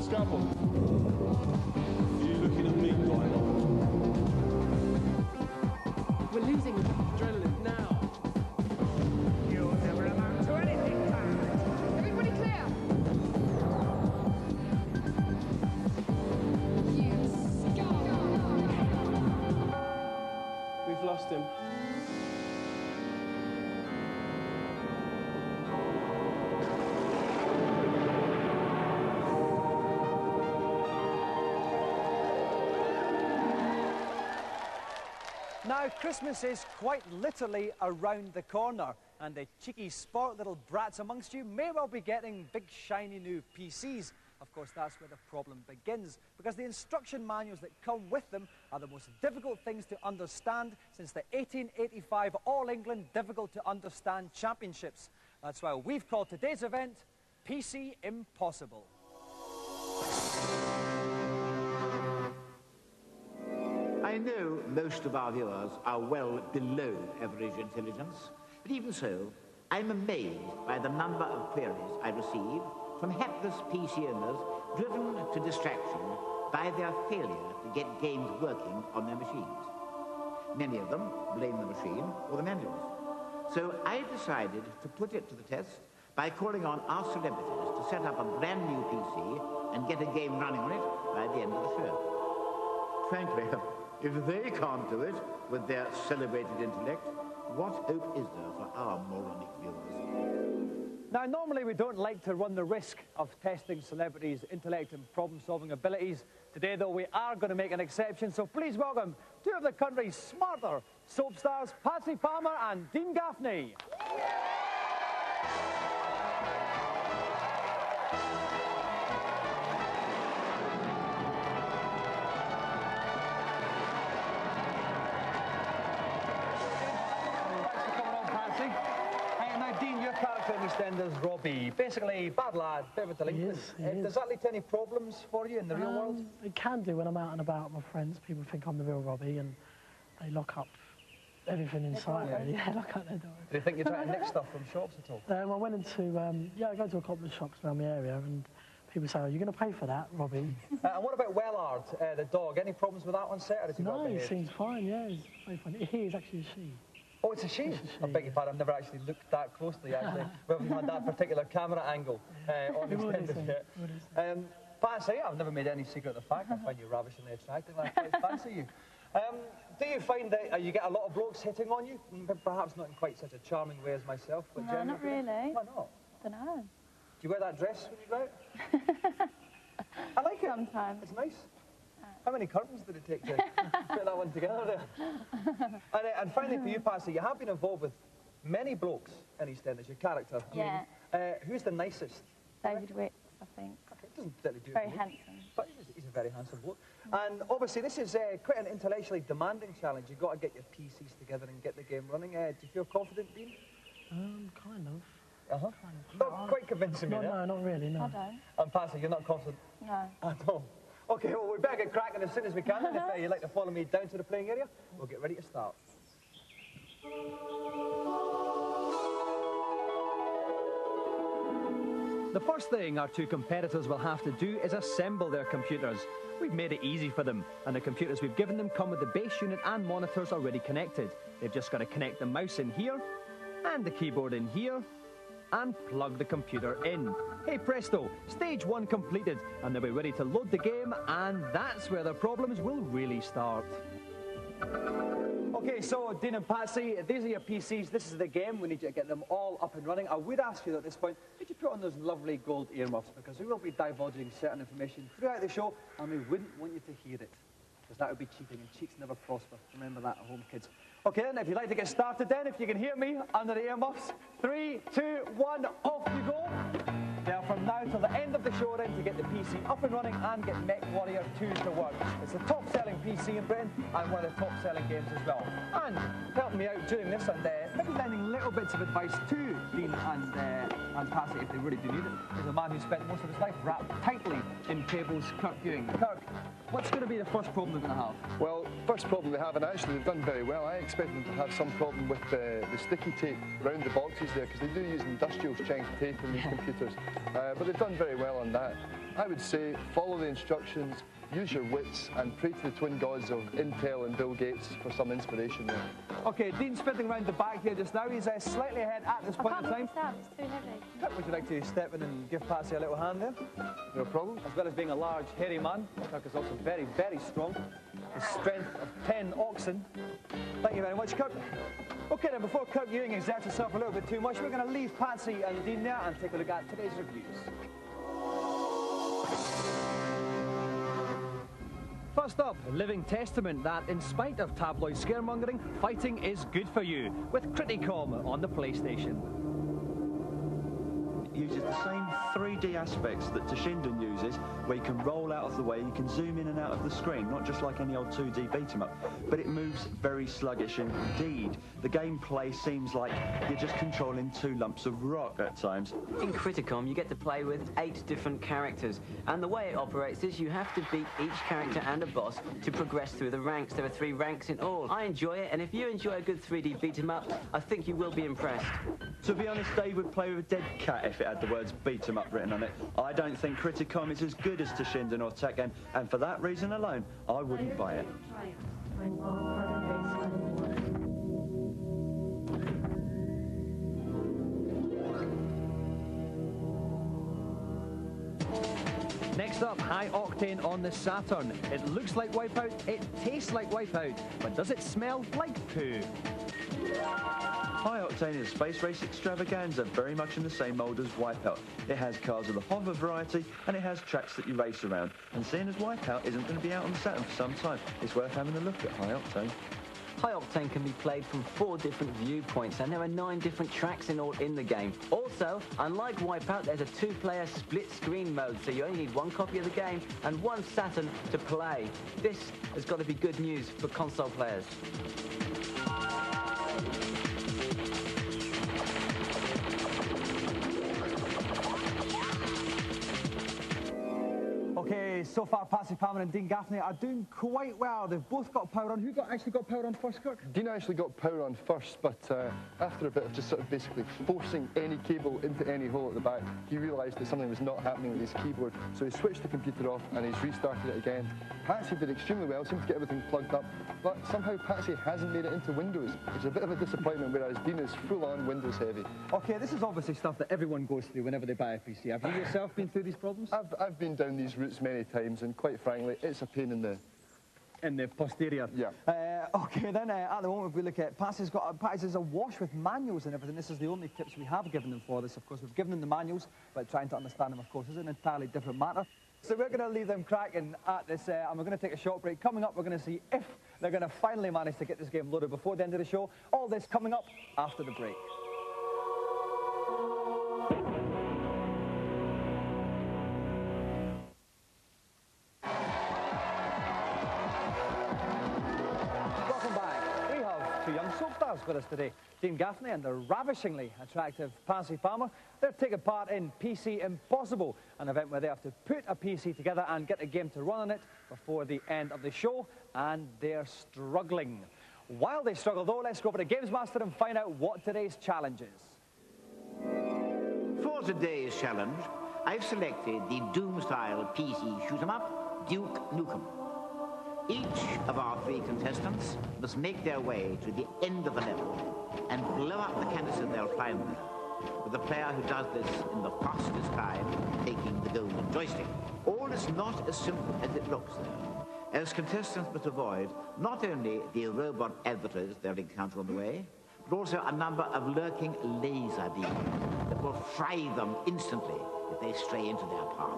scalpel. Are you looking at me, Diana? We're losing adrenaline now. You'll never amount to anything, Pat. Everybody clear! You scum! We've lost him. Now, Christmas is quite literally around the corner, and the cheeky sport little brats amongst you may well be getting big shiny new PCs. Of course, that's where the problem begins, because the instruction manuals that come with them are the most difficult things to understand since the 1885 All England Difficult to Understand Championships. That's why we've called today's event PC Impossible. I know most of our viewers are well below average intelligence, but even so, I'm amazed by the number of queries I receive from hapless PC owners driven to distraction by their failure to get games working on their machines. Many of them blame the machine or the manuals. So I decided to put it to the test by calling on our celebrities to set up a brand new PC and get a game running on it by the end of the show. Frankly, if they can't do it with their celebrated intellect, what hope is there for our moronic viewers? Now, normally we don't like to run the risk of testing celebrities' intellect and problem-solving abilities. Today, though, we are going to make an exception, so please welcome two of the country's smarter soap stars, Patsy Palmer and Dean Gaffney. EastEnders Robbie, basically bad lad, bit of a delinquent. Does that lead to any problems for you in the real world? It can do when I'm out and about with my friends. People think I'm the real Robbie and they lock up everything in sight. Really. Yeah, lock up their door. Do you think you're trying to nick stuff from shops at all? I went into, I go to a couple of shops around the area and people say, "Are you going to pay for that, Robbie?" And what about Wellard, the dog? Any problems with that on set? Or is he no, he seems fine, yeah. He's very funny. He is actually a she. Oh, it's a she? I beg your pardon, I've never actually looked that closely, actually. We haven't had that particular camera angle on EastEnders yet. Patsy, I've never made any secret of the fact. I find you ravishingly attractive. I quite fancy you. Do you find that you get a lot of blokes hitting on you? Perhaps not in quite such a charming way as myself, but no, not really. Why not? I don't know. Do you wear that dress when you go out? I like it. Sometimes. It's nice. How many curtains did it take to put that one together there? And finally for you, Patsy, you have been involved with many blokes in EastEnders, your character. Yeah. Who's the nicest? David Wicks, I think. Okay, doesn't particularly do very it handsome. But he's a very handsome bloke. And obviously this is quite an intellectually demanding challenge. You've got to get your PCs together and get the game running. Do you feel confident, Dean? Kind of. Uh-huh. Not quite convincing me, No, not really, no. I don't. And Patsy, you're not confident? No. At all? Okay, well, we better get cracking as soon as we can, and if you'd like to follow me down to the playing area, we'll get ready to start. The first thing our two competitors will have to do is assemble their computers. We've made it easy for them, and the computers we've given them come with the base unit and monitors already connected. They've just got to connect the mouse in here, and the keyboard in here, and plug the computer in. Hey presto, stage 1 completed, and they'll be ready to load the game, and that's where the problems will really start. Okay, so Dean and Patsy, these are your PCs, this is the game, we need you to get them all up and running. I would ask you at this point, could you put on those lovely gold earmuffs, because we will be divulging certain information throughout the show, and we wouldn't want you to hear it, because that would be cheating, and cheats never prosper. Remember that at home, kids. Okay, then, if you'd like to get started then, if you can hear me under the earmuffs, 3, 2, 1, off you go. Now, from now till the end of the show, then, to get the PC up and running and get Mech Warrior 2 to work. It's the top-selling PC in Britain and one of the top-selling games as well. And helping me out during this and maybe lending little bits of advice to Dean and Patsy if they really do need it, is a man who spent most of his life wrapped tightly in tables, Kirk Ewing. Kirk, what's going to be the first problem they're going to have? Well, first problem they have, and actually they've done very well. I expect them to have some problem with the sticky tape around the boxes there, because they do use industrial strength tape in these computers. But they've done very well on that. I would say follow the instructions, use your wits, and pray to the twin gods of Intel and Bill Gates for some inspiration there. OK, Dean's spinning around the back here just now. He's slightly ahead at this point in time. I can't lift this out, it's too heavy. Would you like to step in and give Patsy a little hand there? No problem. As well as being a large, hairy man, Kirk is also very, very strong. The strength of 10 oxen. Thank you very much, Kirk. OK, then, before Kirk Ewing exerts himself a little bit too much, we're going to leave Patsy and Dean there and take a look at today's reviews. First up, a living testament that, in spite of tabloid scaremongering, fighting is good for you, with Criticom on the PlayStation. It uses the same 3D aspects that Toshinden uses, where you can roll out of the way, you can zoom in and out of the screen, not just like any old 2D beat-em-up, but it moves very sluggish indeed. The gameplay seems like you're just controlling 2 lumps of rock at times. In Criticom, you get to play with 8 different characters, and the way it operates is you have to beat each character and a boss to progress through the ranks. There are 3 ranks in all. I enjoy it, and if you enjoy a good 3D beat-em-up, I think you will be impressed. To be honest, Dave would play with a dead cat if it had the words beat-em-up written on it. I don't think Criticom is as good as Toshinden or Tekken, and for that reason alone, I wouldn't buy it. Next up, High Octane on the Saturn. It looks like Wipeout, it tastes like Wipeout, but does it smell like poo? High Octane is a space race extravaganza, very much in the same mould as Wipeout. It has cars of the hover variety, and it has tracks that you race around. And seeing as Wipeout isn't going to be out on the Saturn for some time, it's worth having a look at High Octane. High Octane can be played from 4 different viewpoints, and there are 9 different tracks in all in the game. Also, unlike Wipeout, there's a 2-player split-screen mode, so you only need 1 copy of the game and 1 Saturn to play. This has got to be good news for console players. Okay, so far Patsy Palmer and Dean Gaffney are doing quite well. They've both got power on. Who actually got power on first, Kirk? Dean actually got power on first, but after a bit of just sort of basically forcing any cable into any hole at the back, he realised that something was not happening with his keyboard, so he switched the computer off and he's restarted it again. Patsy did extremely well, seemed to get everything plugged up, but somehow Patsy hasn't made it into Windows, which is a bit of a disappointment, whereas Dean is full-on Windows heavy. Okay, this is obviously stuff that everyone goes through whenever they buy a PC. Have you yourself been through these problems? I've been down these routes many times, and quite frankly, it's a pain in the posterior. Yeah. Okay, then at the moment, if we look at Patsy's awash with manuals and everything. This is the only tips we have given them for this. Of course, we've given them the manuals, but trying to understand them, of course, is an entirely different matter. So we're going to leave them cracking at this, and we're going to take a short break. Coming up, we're going to see if they're going to finally manage to get this game loaded before the end of the show. All this coming up after the break. With us today, Dean Gaffney and the ravishingly attractive Patsy Palmer. They're taking part in PC Impossible, an event where they have to put a PC together and get a game to run on it before the end of the show, and they're struggling. While they struggle though, let's go over to Gamesmaster and find out what today's challenge is. For today's challenge, I've selected the Doom-style PC shoot-'em-up, Duke Nukem. Each of our 3 contestants must make their way to the end of the level and blow up the canister they'll find there, with the player who does this in the fastest time taking the golden joystick. All is not as simple as it looks, though, as contestants must avoid not only the robot adversaries they'll encounter on the way, but also a number of lurking laser beams that will fry them instantly if they stray into their path.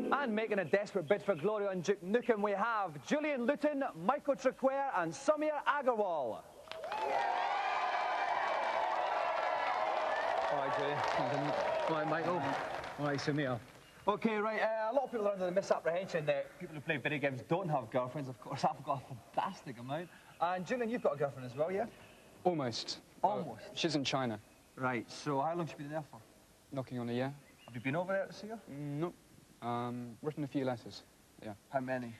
And making a desperate bid for glory on Duke Nukem, we have Julian Luton, Michael Triquare and Samir Agarwal. All right, Julian. All right, Michael. All right, Samir. Okay, right, a lot of people are under the misapprehension that people who play video games don't have girlfriends. Of course, I've got a fantastic amount. And Julian, you've got a girlfriend as well, yeah? Almost. Almost? She's in China. Right, so how long have you been there for? Knocking on a year. Have you been over there to see her? No. Written a few letters, yeah. How many?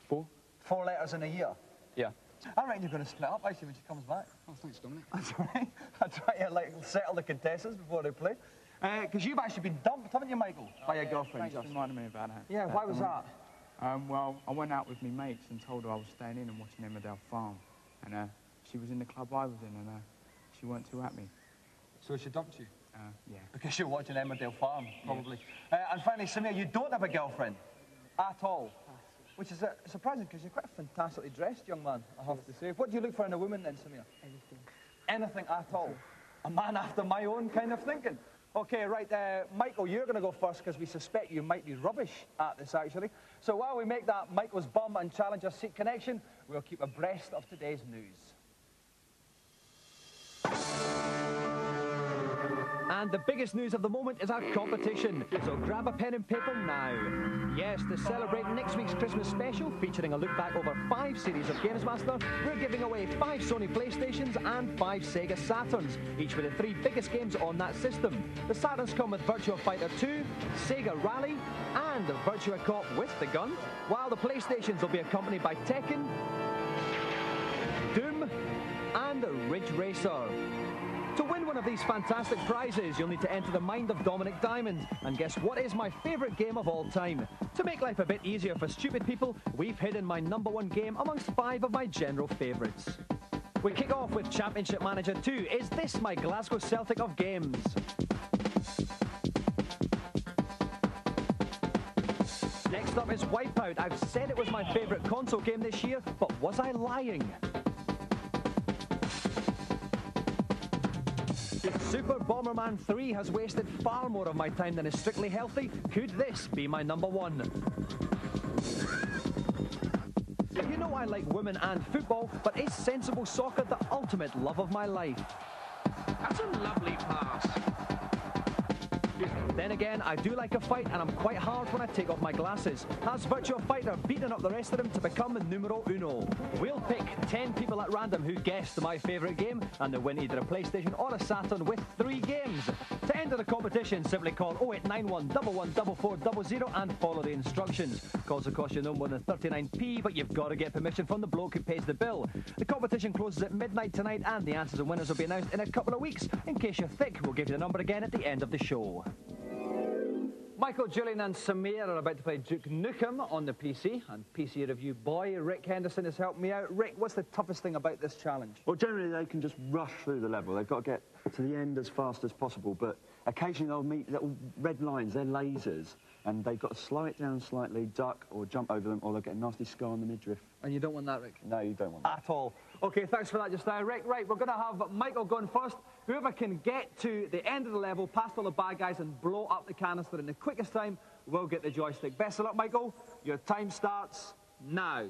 4? 4 letters in a year? Yeah. I reckon you're going to split up, actually, when she comes back. Oh, thanks, Dominic. That's all right. I try to, like, settle the contestants before they play. Because you've actually been dumped, haven't you, Michael, by your girlfriend? Thanks for reminding me about that. Yeah, why was that? Well, I went out with my mates and told her I was staying in and watching Emmerdale Farm. And she was in the club I was in, and she weren't too happy. So she dumped you? Yeah. Because you're watching Emmerdale Farm, probably. Yeah. And finally, Samir, you don't have a girlfriend at all, which is surprising because you're quite a fantastically dressed young man, I have to say. What do you look for in a woman then, Samir? Anything. Anything at all? A man after my own kind of thinking. Okay, right, Michael, you're going to go first because we suspect you might be rubbish at this, actually. So while we make that Michael's bum and challenger seat connection, we'll keep abreast of today's news. And the biggest news of the moment is our competition, so grab a pen and paper now. Yes, to celebrate next week's Christmas special, featuring a look back over 5 series of Gamesmaster, we're giving away 5 Sony PlayStations and 5 Sega Saturns, each with the 3 biggest games on that system. The Saturns come with Virtua Fighter 2, Sega Rally, and Virtua Cop with the gun, while the PlayStations will be accompanied by Tekken, Doom, and Ridge Racer. To win one of these fantastic prizes, you'll need to enter the mind of Dominic Diamond and guess what is my favourite game of all time. To make life a bit easier for stupid people, we've hidden my #1 game amongst 5 of my general favourites. We kick off with Championship Manager 2. Is this my Glasgow Celtic of games? Next up is Wipeout. I've said it was my favourite console game this year, but was I lying? Super Bomberman 3 has wasted far more of my time than is strictly healthy. Could this be my #1? You know I like women and football, but is sensible soccer the ultimate love of my life? That's a lovely pass. Then again, I do like a fight and I'm quite hard when I take off my glasses. Has Virtua Fighter beaten up the rest of them to become the numero uno? We'll pick 10 people at random who guessed my favourite game and they win either a PlayStation or a Saturn with 3 games. To enter the competition, simply call 0891 114400 and follow the instructions. Calls will cost you no more than 39p, but you've got to get permission from the bloke who pays the bill. The competition closes at midnight tonight and the answers and winners will be announced in a couple of weeks. In case you're thick, we'll give you the number again at the end of the show. Michael, Julian and Samir are about to play Duke Nukem on the PC, and PC review boy Rick Henderson has helped me out. Rick, what's the toughest thing about this challenge? Well, generally they can just rush through the level. They've got to get to the end as fast as possible, but occasionally they'll meet little red lines, they're lasers, and they've got to slow it down slightly, duck or jump over them, or they'll get a nasty scar on the midriff. And you don't want that, Rick? No, you don't want that. At all. OK, thanks for that just now, Rick. Right, we're going to have Michael going first. Whoever can get to the end of the level, past all the bad guys, and blow up the canister in the quickest time will get the joystick. Best of luck, Michael. Your time starts now.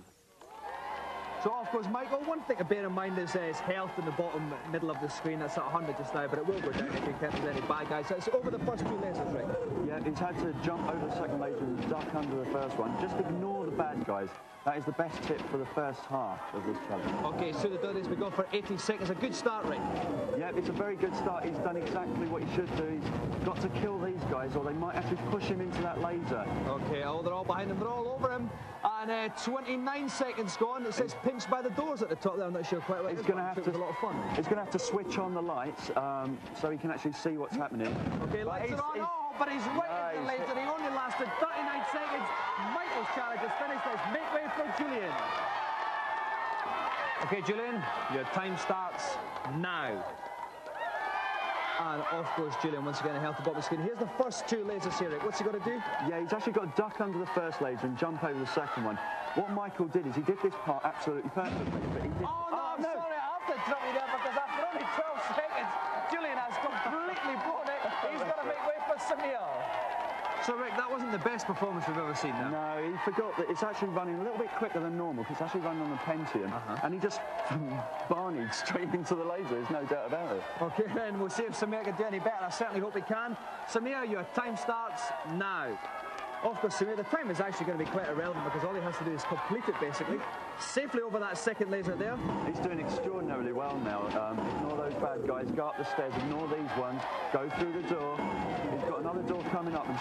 So off goes Michael. One thing to bear in mind is health in the bottom middle of the screen. That's at 100 just now, but it will go down if you can't do any bad guys. So it's over the first 2 lasers, Rick. Yeah, he's had to jump over the second laser and duck under the first one. Just ignore the bad guys. That is the best tip for the first half of this challenge. OK, so the done is we go for 18 seconds. A good start, Rick. Yeah, it's a very good start. He's done exactly what he should do. He's got to kill these guys, or they might actually push him into that laser. OK, oh, they're all behind him. They're all over him. And 29 seconds gone. It says pinched by the doors at the top there. I'm not sure quite what it is. He's going to have to. A lot of fun. He's going to have to switch on the lights so he can actually see what's happening. OK, lights are on. Oh, but he's right into the laser. He only lasted 39 seconds. Michael's challenge is finished. Let's make way for Julian. OK, Julian, your time starts now. And off goes Julian once again, a healthy bottom screen. Here's the first 2 lasers here, Rick. What's he got to do? Yeah, he's actually got to duck under the first laser and jump over the second one. What Michael did is he did this part absolutely perfectly, but he did... Oh, no, I'm sorry, I have to drop you there because after only 12 seconds, Julian has completely blown it. He's got to make way for Samir. So, Rick, that wasn't the best performance we've ever seen now. No, he forgot that it's actually running a little bit quicker than normal because it's actually running on a Pentium. And he just barneyed straight into the laser, there's no doubt about it. OK, then we'll see if Samir can do any better. I certainly hope he can. Samir, your time starts now. Off goes Samir. The time is actually going to be quite irrelevant because all he has to do is complete it, basically. Safely over that second laser there. He's doing extraordinarily well now. Ignore those bad guys, go up the stairs, ignore these ones, go through the door. He's got another door coming up and